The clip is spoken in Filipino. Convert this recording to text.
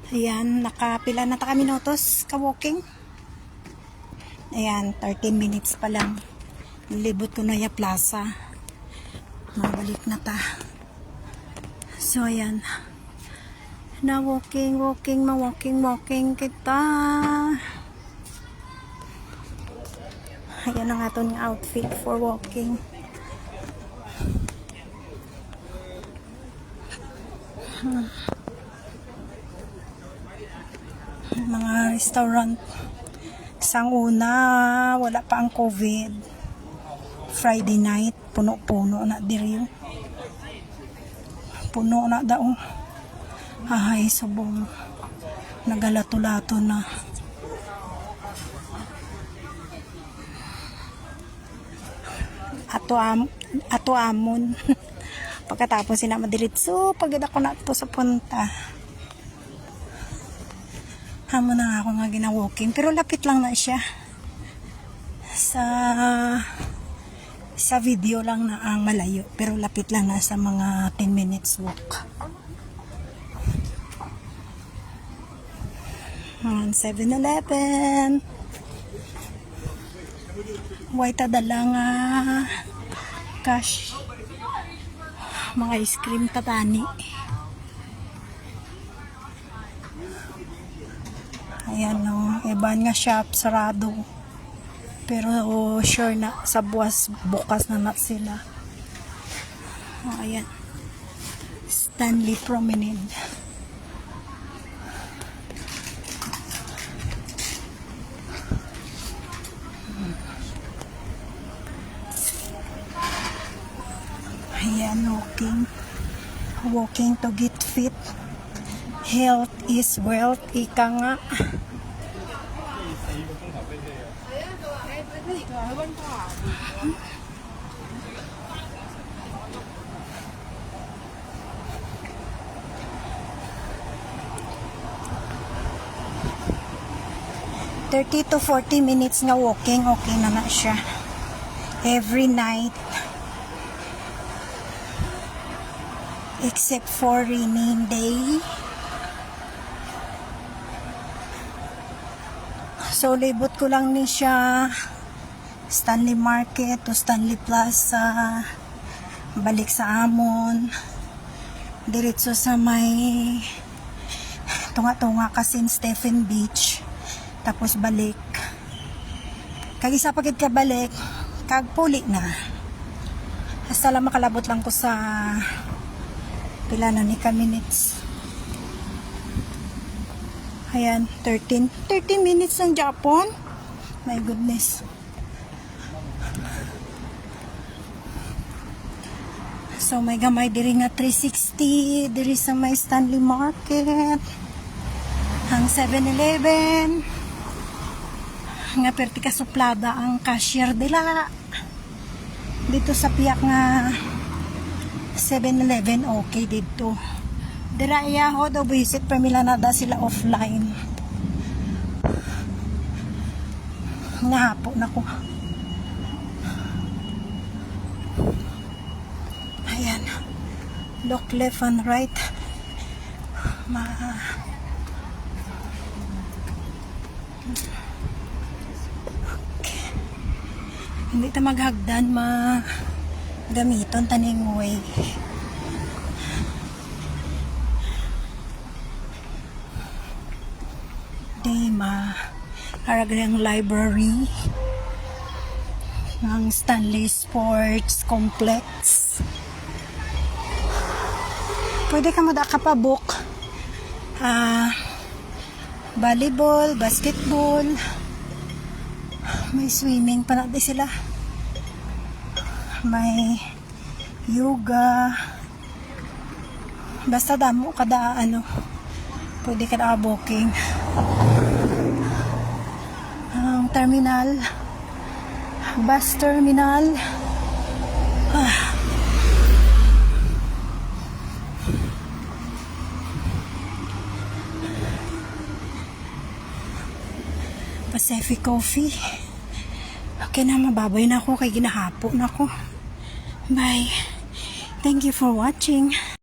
Ayan, nakapila na ta kami minutos ka-walking. Ayan, 13 minutes pa lang. Nilibot ko na ya plaza. Mabalik na ta. So, ayan. Na walking kita. Ayan ang aton outfit for walking. Mga restaurant. Isang una, wala pa ang COVID. Friday night, puno-puno na diri. Puno na daw. Ay, subong. Nagalato-lato na. Ato amon. Pagkatapos sinama diritso, pagod ako na to sa punta. Hamon na ako nga gina-walking, pero lapit lang na siya. Sa video lang na ang malayo, pero lapit lang na sa mga 10 minutes walk. 7-Eleven. White dala nga cash. Mga ice cream tatani. Ayan o, iban nga shop, sarado. Pero sure na, sa bukas na sila. O, ayan. Stanley Promenade. Ayan, walking to get fit. Health is wealth, ika nga. $30 to 40 minutes nga walking, okay na siya. Every night. Except for raining day. So, libot ko lang ni siya Stanley Market to Stanley Plaza, balik sa Amon, diretso sa may tunga-tunga kasi Stephen Beach, tapos balik. Kag isa pagid ka balik, kag puli na. Hasta lang makalabot lang ko sa pila na ni ka minutes. Ayan, 13 minutes ng Japan. My goodness. So, may gamay diri nga 360. Diri sa may Stanley Market. Ang 7-Eleven. Nga perti ka suplada ang cashier dila. Dito sa piyak nga 7-Eleven, okay dito. Dira iya ho do visit pamila na da sila offline. Nahapo na ko. Ayan. Look left and right. Okay. Hindi ta maghagdan gamiton taning way. Haragang library ng Stanley Sports Complex. Pwede ka mo da kapabook volleyball, basketball, may swimming pa natin sila, may yoga, basta damo kada pwede ka na booking. Terminal, bus terminal. Pacific Coffee. Okay na, mababay na ako kay ginahapo na ako. Bye. Thank you for watching.